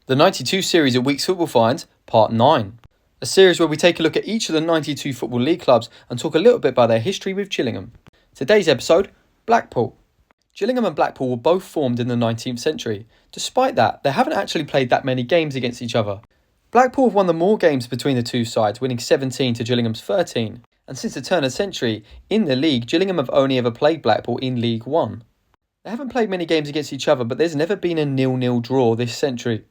The 92 series of Weeks Football Finds, Part 9. A series where we take a look at each of the 92 Football League clubs and talk a little bit about their history with Gillingham. Today's episode, Blackpool. Gillingham and Blackpool were both formed in the 19th century. Despite that, they haven't actually played that many games against each other. Blackpool have won the more games between the two sides, winning 17 to Gillingham's 13. And since the turn of the century, in the league, Gillingham have only ever played Blackpool in League One. They haven't played many games against each other, but there's never been a 0-0 draw this century.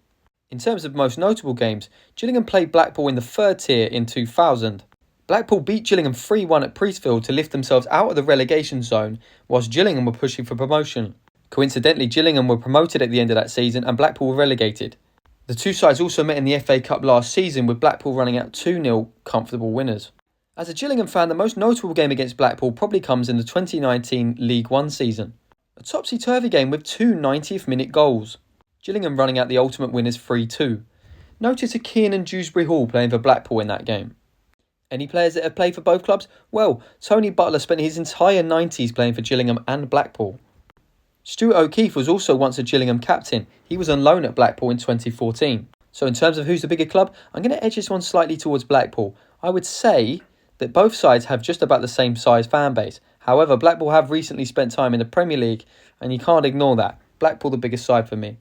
In terms of most notable games, Gillingham played Blackpool in the third tier in 2000. Blackpool beat Gillingham 3-1 at Priestfield to lift themselves out of the relegation zone, whilst Gillingham were pushing for promotion. Coincidentally, Gillingham were promoted at the end of that season and Blackpool were relegated. The two sides also met in the FA Cup last season, with Blackpool running out 2-0 comfortable winners. As a Gillingham fan, the most notable game against Blackpool probably comes in the 2019 League One season. A topsy-turvy game with two 90th minute goals. Gillingham running out the ultimate winners 3-2. Notice a Kiernan Dewsbury Hall playing for Blackpool in that game. Any players that have played for both clubs? Well, Tony Butler spent his entire 90s playing for Gillingham and Blackpool. Stuart O'Keefe was also once a Gillingham captain. He was on loan at Blackpool in 2014. So in terms of who's the bigger club, I'm going to edge this one slightly towards Blackpool. I would say that both sides have just about the same size fan base. However, Blackpool have recently spent time in the Premier League, and you can't ignore that. Blackpool the biggest side for me.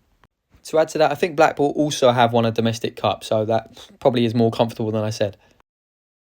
To add to that, I think Blackpool also have won a domestic cup, so that probably is more comfortable than I said.